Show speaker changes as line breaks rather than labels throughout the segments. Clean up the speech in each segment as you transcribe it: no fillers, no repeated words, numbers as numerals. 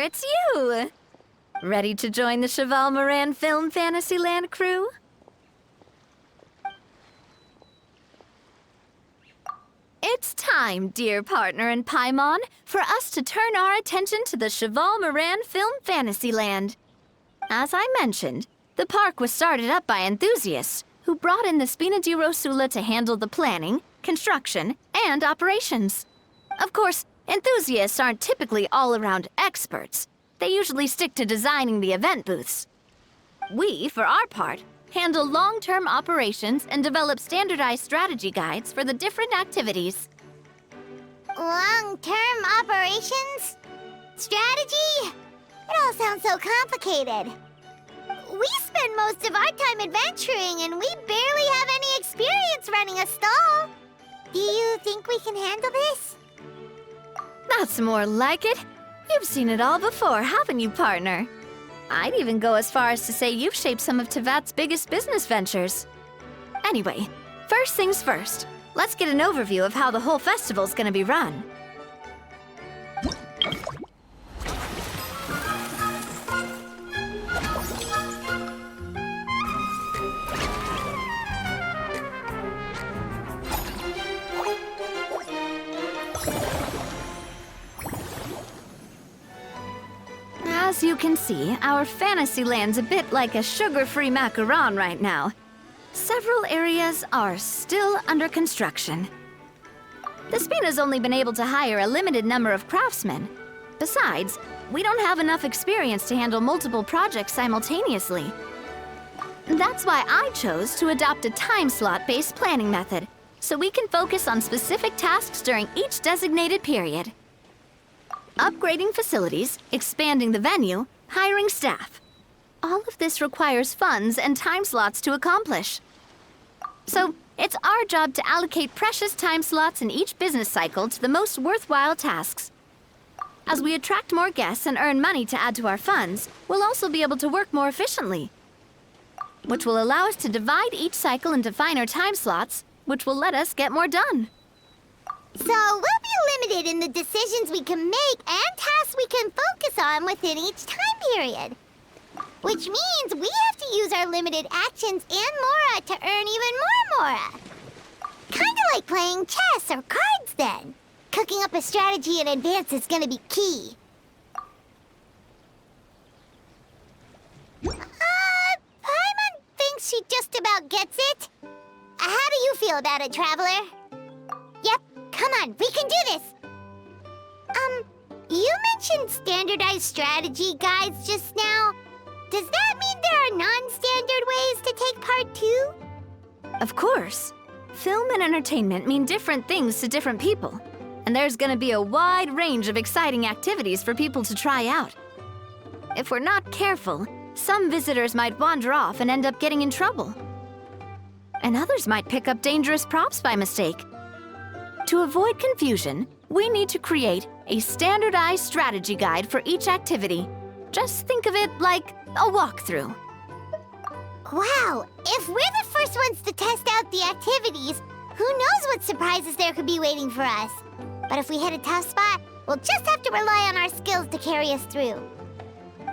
it's you! Ready to join the Chevalmarin Film Fantasyland crew? It's time, dear partner and Paimon, for us to turn our attention to the Chevalmarin Film Fantasyland. As I mentioned, the park was started up by enthusiasts who brought in the Spina di Rosula to handle the planning, construction, and operations. Of course, enthusiasts aren't typically all-around experts. They usually stick to designing the event booths. We, for our part, handle long-term operations and develop standardized strategy guides for the different activities.
Long-term operations? Strategy? It all sounds so complicated. We spend most of our time adventuring, and we barely have any experience running a stall. Do you think we can handle this?
That's more like it. You've seen it all before, haven't you, partner? I'd even go as far as to say you've shaped some of Tevat's biggest business ventures. Anyway, first things first. Let's get an overview of how the whole festival's gonna be run. As you can see, our Fantasyland's a bit like a sugar-free macaron right now. Several areas are still under construction. The Spina's only been able to hire a limited number of craftsmen. Besides, we don't have enough experience to handle multiple projects simultaneously. That's why I chose to adopt a time slot-based planning method, so we can focus on specific tasks during each designated period. Upgrading facilities, expanding the venue, hiring staff. All of this requires funds and time slots to accomplish. So, it's our job to allocate precious time slots in each business cycle to the most worthwhile tasks. As we attract more guests and earn money to add to our funds, we'll also be able to work more efficiently, which will allow us to divide each cycle into finer time slots, which will let us get more done.
So we'll be limited in the decisions we can make and tasks we can focus on within each time period. Which means we have to use our limited actions and Mora to earn even more Mora. Kinda like playing chess or cards then. Cooking up a strategy in advance is gonna be key. Paimon thinks she just about gets it. How do you feel about it, Traveler? Yep. Come on, we can do this! You mentioned standardized strategy guides just now. Does that mean there are non-standard ways to take part too?
Of course. Film and entertainment mean different things to different people. And there's gonna be a wide range of exciting activities for people to try out. If we're not careful, some visitors might wander off and end up getting in trouble. And others might pick up dangerous props by mistake. To avoid confusion, we need to create a standardized strategy guide for each activity. Just think of it like a walkthrough.
Wow, if we're the first ones to test out the activities, who knows what surprises there could be waiting for us. But if we hit a tough spot, we'll just have to rely on our skills to carry us through.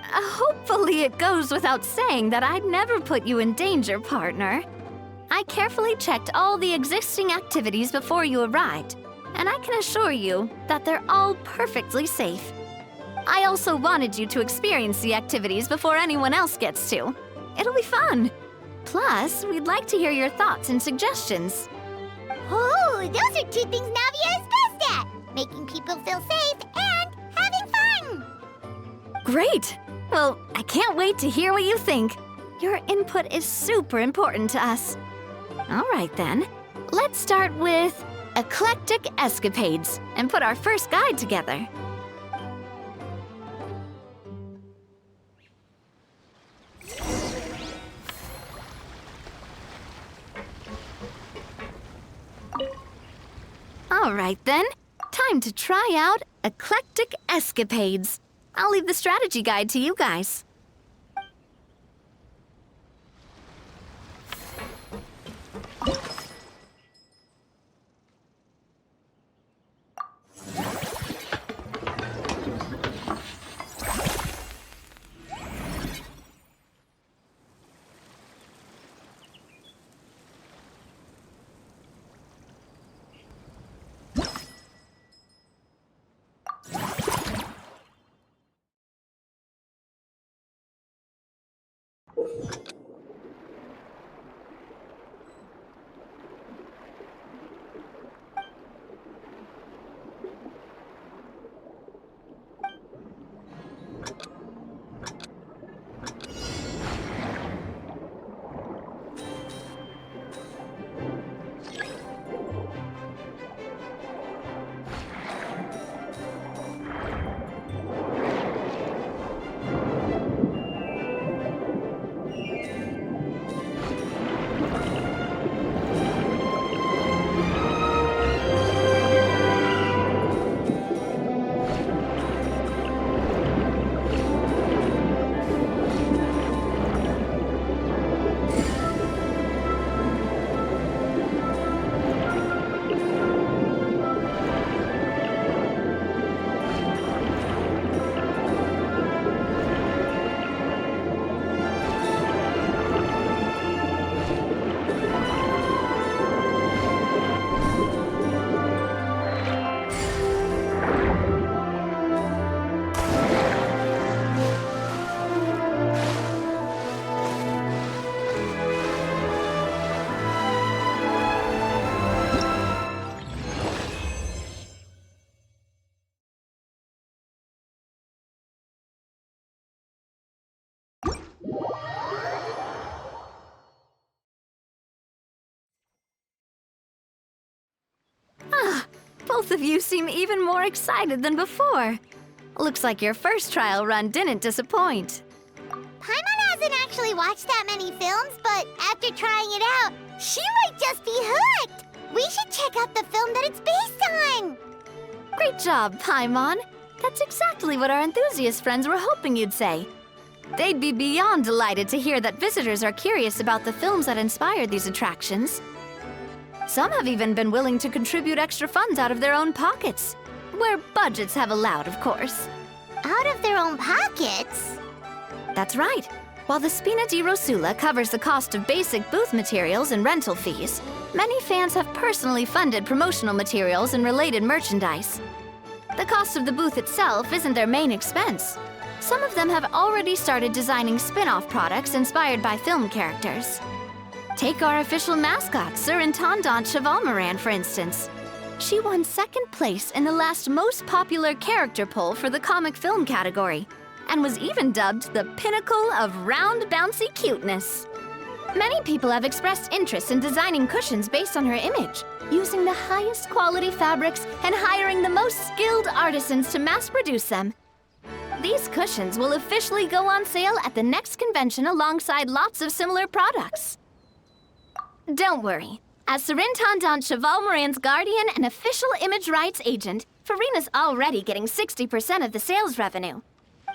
Hopefully it goes without saying that I'd never put you in danger, partner. I carefully checked all the existing activities before you arrived, and I can assure you that they're all perfectly safe. I also wanted you to experience the activities before anyone else gets to. It'll be fun. Plus, we'd like to hear your thoughts and suggestions.
Oh, those are two things Navia is best at! Making people feel safe and having fun!
Great! Well, I can't wait to hear what you think. Your input is super important to us. All right then, let's start with Eclectic Escapades and put our first guide together. All right then, time to try out Eclectic Escapades. I'll leave the strategy guide to you guys. Both of you seem even more excited than before. Looks like your first trial run didn't disappoint.
Paimon hasn't actually watched that many films, but after trying it out, she might just be hooked! We should check out the film that it's based on!
Great job, Paimon. That's exactly what our enthusiast friends were hoping you'd say. They'd be beyond delighted to hear that visitors are curious about the films that inspired these attractions. Some have even been willing to contribute extra funds out of their own pockets, where budgets have allowed, of course.
Out of their own pockets?
That's right. While the Spina di Rosula covers the cost of basic booth materials and rental fees, many fans have personally funded promotional materials and related merchandise. The cost of the booth itself isn't their main expense. Some of them have already started designing spin-off products inspired by film characters. Take our official mascot, Surintendant Chevalmarin, for instance. She won second place in the last most popular character poll for the comic film category, and was even dubbed the pinnacle of round, bouncy cuteness. Many people have expressed interest in designing cushions based on her image, using the highest quality fabrics and hiring the most skilled artisans to mass produce them. These cushions will officially go on sale at the next convention alongside lots of similar products. Don't worry. As Surintendant Chevalmarin's guardian and official image rights agent, Farina's already getting 60% of the sales revenue.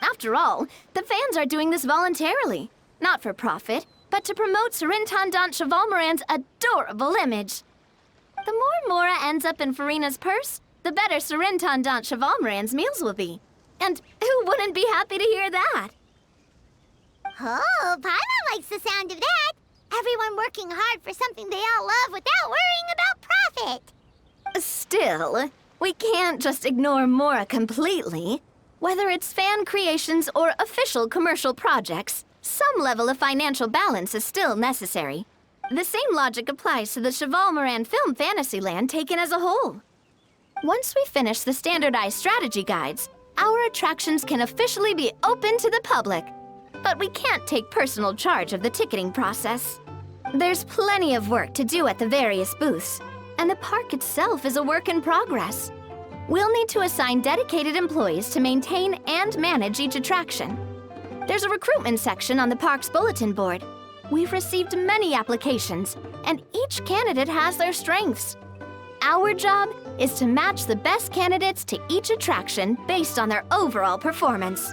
After all, the fans are doing this voluntarily, not for profit, but to promote Surintendant Chevalmarin's adorable image. The more Mora ends up in Farina's purse, the better Surintendant Chevalmarin's meals will be. And who wouldn't be happy to hear that?
Oh, Paimon likes the sound of that! Everyone working hard for something they all love without worrying about profit!
Still, we can't just ignore Mora completely. Whether it's fan creations or official commercial projects, some level of financial balance is still necessary. The same logic applies to the Chevalmarin Film Fantasyland taken as a whole. Once we finish the standardized strategy guides, our attractions can officially be open to the public. But we can't take personal charge of the ticketing process. There's plenty of work to do at the various booths, and the park itself is a work in progress. We'll need to assign dedicated employees to maintain and manage each attraction. There's a recruitment section on the park's bulletin board. We've received many applications, and each candidate has their strengths. Our job is to match the best candidates to each attraction based on their overall performance.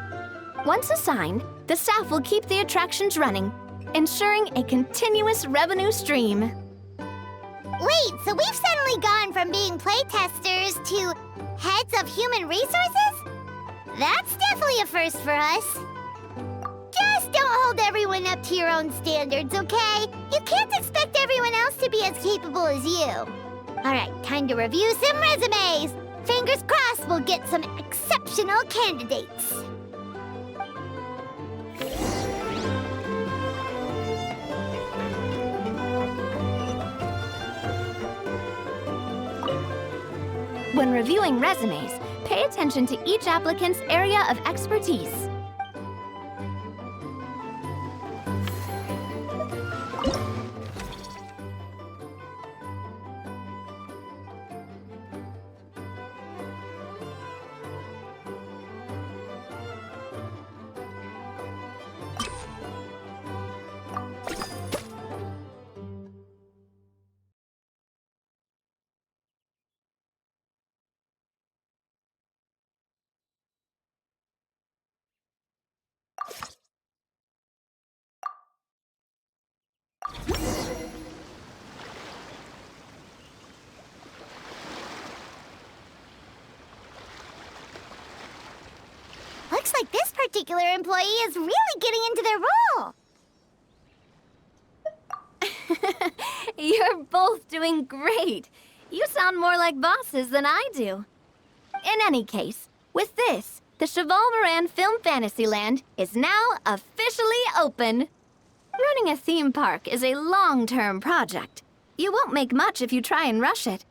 Once assigned, the staff will keep the attractions running, ensuring a continuous revenue stream.
Wait, so we've suddenly gone from being playtesters to heads of human resources? That's definitely a first for us. Just don't hold everyone up to your own standards, okay? You can't expect everyone else to be as capable as you. All right, time to review some resumes. Fingers crossed we'll get some exceptional candidates.
When reviewing resumes, pay attention to each applicant's area of expertise.
Looks like this particular employee is really getting into their role.
You're both doing great. You sound more like bosses than I do. In any case, with this, the Chevalmarin Film Fantasyland is now officially open. Running a theme park is a long-term project. You won't make much if you try and rush it.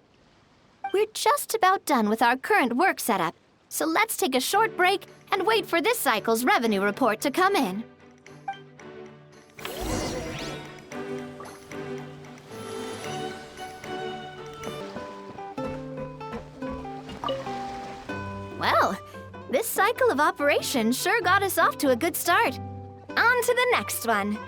We're just about done with our current work setup, so let's take a short break and wait for this cycle's revenue report to come in. Well, this cycle of operations sure got us off to a good start. On to the next one.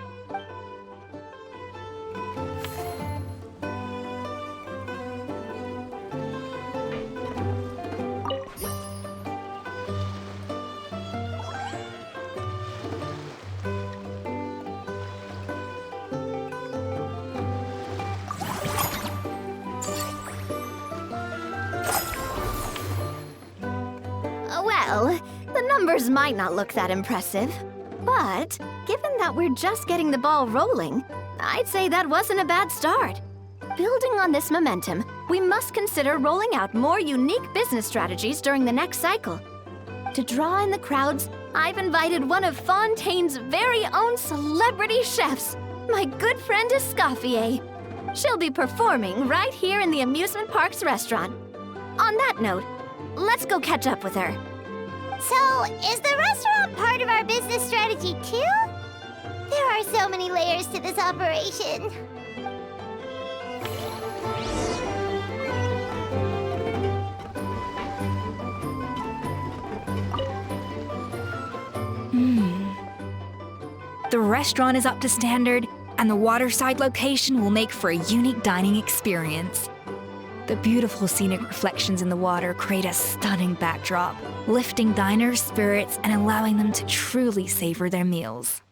Well, the numbers might not look that impressive, but given that we're just getting the ball rolling, I'd say that wasn't a bad start. Building on this momentum, we must consider rolling out more unique business strategies during the next cycle. To draw in the crowds, I've invited one of Fontaine's very own celebrity chefs, my good friend Escoffier. She'll be performing right here in the amusement park's restaurant. On that note, let's go catch up with her.
So, is the restaurant part of our business strategy too? There are so many layers to this operation.
The restaurant is up to standard, and the waterside location will make for a unique dining experience. The beautiful scenic reflections in the water create a stunning backdrop, lifting diners' spirits and allowing them to truly savor their meals.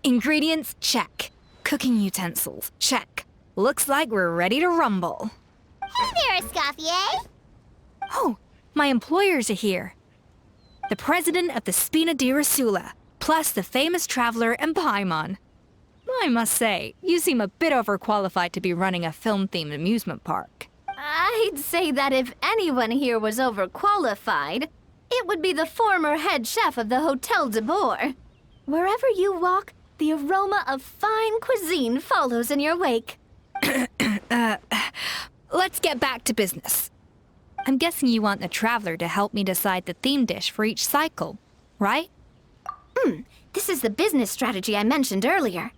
Ingredients, check. Cooking utensils, check. Looks like we're ready to rumble.
Hey there, Escoffier.
Oh, my employers are here. The president of the Spina di Rosula, plus the famous traveler and Paimon. I must say, you seem a bit overqualified to be running a film-themed amusement park.
I'd say that if anyone here was overqualified, it would be the former head chef of the Hotel de Boer. Wherever you walk, the aroma of fine cuisine follows in your wake.
Let's get back to business. I'm guessing you want the traveler to help me decide the theme dish for each cycle, right?
This is the business strategy I mentioned earlier.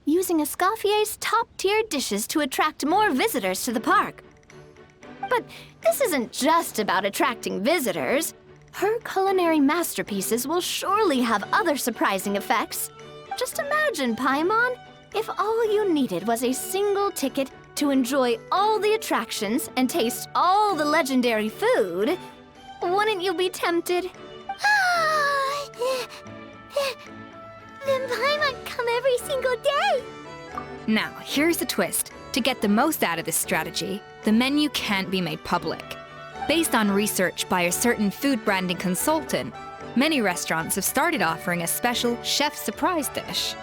Using Escoffier's top-tier dishes to attract more visitors to the park. But this isn't just about attracting visitors. Her culinary masterpieces will surely have other surprising effects. Just imagine, Paimon, if all you needed was a single ticket to enjoy all the attractions and taste all the legendary food. Wouldn't you be tempted?
Then Paimon come every single day.
Now, here's the twist. To get the most out of this strategy, the menu can't be made public. Based on research by a certain food branding consultant, many restaurants have started offering a special chef surprise dish.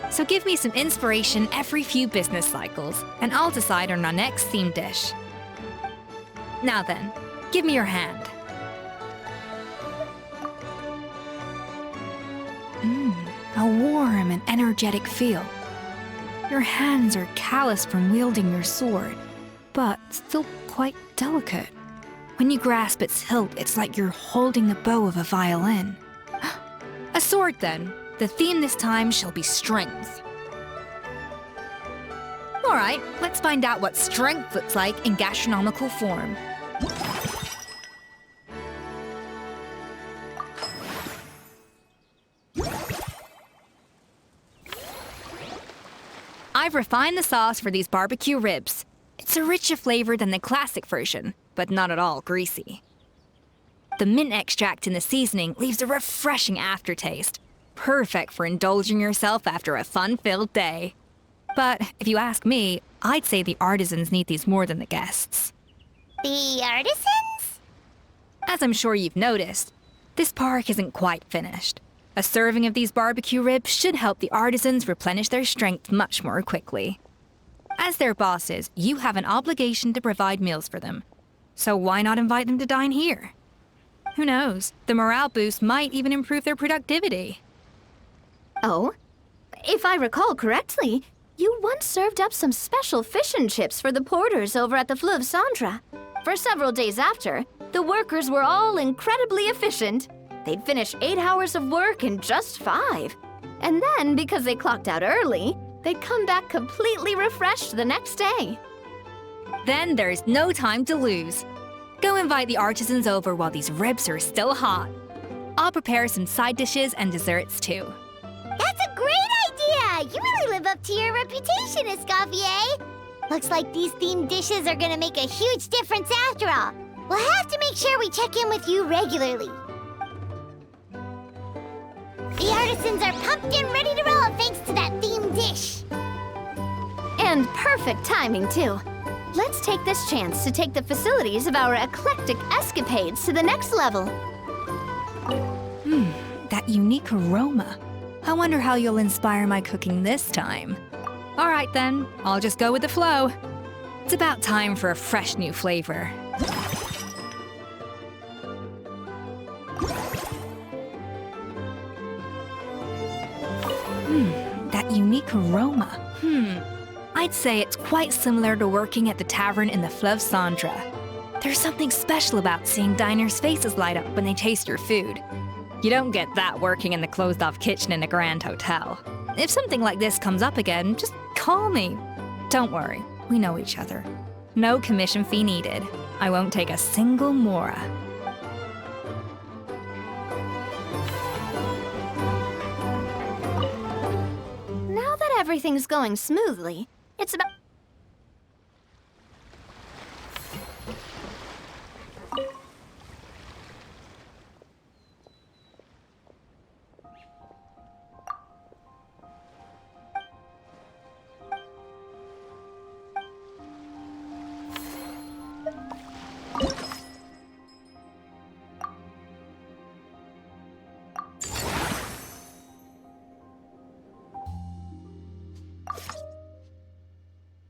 So give me some inspiration every few business cycles, and I'll decide on our next theme dish. Now then, give me your hand. A warm and energetic feel. Your hands are calloused from wielding your sword, but still quite delicate. When you grasp its hilt, it's like you're holding the bow of a violin. A sword, then. The theme this time shall be strength. All right, let's find out what strength looks like in gastronomical form. I've refined the sauce for these barbecue ribs. It's a richer flavor than the classic version, but not at all greasy. The mint extract in the seasoning leaves a refreshing aftertaste, perfect for indulging yourself after a fun-filled day. But if you ask me, I'd say the artisans need these more than the guests.
The artisans?
As I'm sure you've noticed, this park isn't quite finished. A serving of these barbecue ribs should help the artisans replenish their strength much more quickly. As their bosses, you have an obligation to provide meals for them. So why not invite them to dine here? Who knows? The morale boost might even improve their productivity.
Oh? If I recall correctly, you once served up some special fish and chips for the porters over at the Fleuve Cendra. For several days after, the workers were all incredibly efficient. They'd finish 8 hours of work in just 5. And then, because they clocked out early, they'd come back completely refreshed the next day.
Then there's no time to lose. Go invite the artisans over while these ribs are still hot. I'll prepare some side dishes and desserts too.
That's a great idea! You really live up to your reputation, Escoffier. Looks like these themed dishes are gonna make a huge difference after all. We'll have to make sure we check in with you regularly. The artisans are pumped and ready to roll thanks to that themed dish.
And perfect timing, too. Let's take this chance to take the facilities of our eclectic escapades to the next level.
That unique aroma. I wonder how you'll inspire my cooking this time. All right then, I'll just go with the flow. It's about time for a fresh new flavor. That unique aroma. I'd say it's quite similar to working at the tavern in the Fleuve Cendra. There's something special about seeing diners' faces light up when they taste your food. You don't get that working in the closed-off kitchen in a grand hotel. If something like this comes up again, just call me. Don't worry, we know each other. No commission fee needed. I won't take a single mora.
Now that everything's going smoothly, it's about...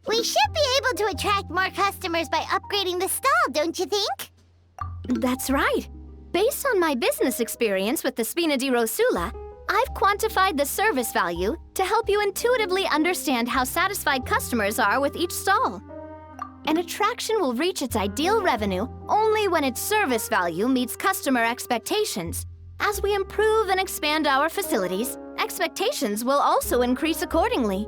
We should be able to attract more customers by upgrading the stall, don't you think?
That's right. Based on my business experience with the Spina di Rosula, I've quantified the service value to help you intuitively understand how satisfied customers are with each stall. An attraction will reach its ideal revenue only when its service value meets customer expectations. As we improve and expand our facilities, expectations will also increase accordingly.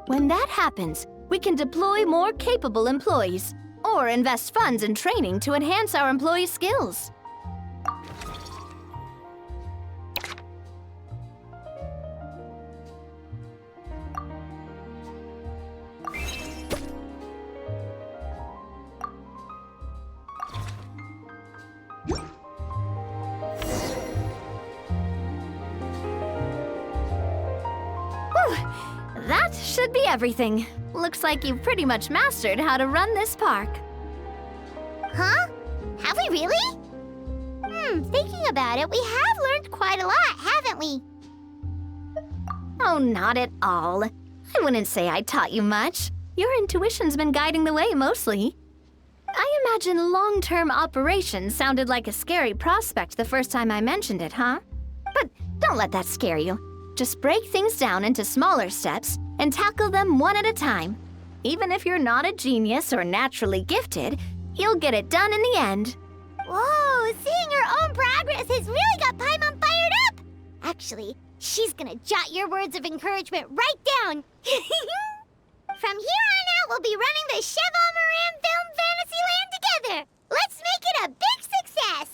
When that happens, we can deploy more capable employees or invest funds in training to enhance our employees' skills. That should be everything. Looks like you've pretty much mastered how to run this park.
Huh? Have we really? Thinking about it, we have learned quite a lot, haven't we?
Oh, not at all. I wouldn't say I taught you much. Your intuition's been guiding the way mostly. I imagine long-term operations sounded like a scary prospect the first time I mentioned it, huh? But don't let that scare you. Just break things down into smaller steps and tackle them one at a time. Even if you're not a genius or naturally gifted, you'll get it done in the end.
Whoa, seeing her own progress has really got Paimon fired up! Actually, she's gonna jot your words of encouragement right down. From here on out, we'll be running the Chevalmarin Film Fantasyland together! Let's make it a big success!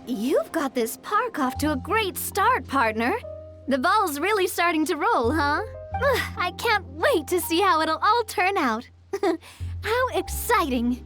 You've got this park off to a great start, partner. The ball's really starting to roll, huh? I can't wait to see how it'll all turn out. How exciting!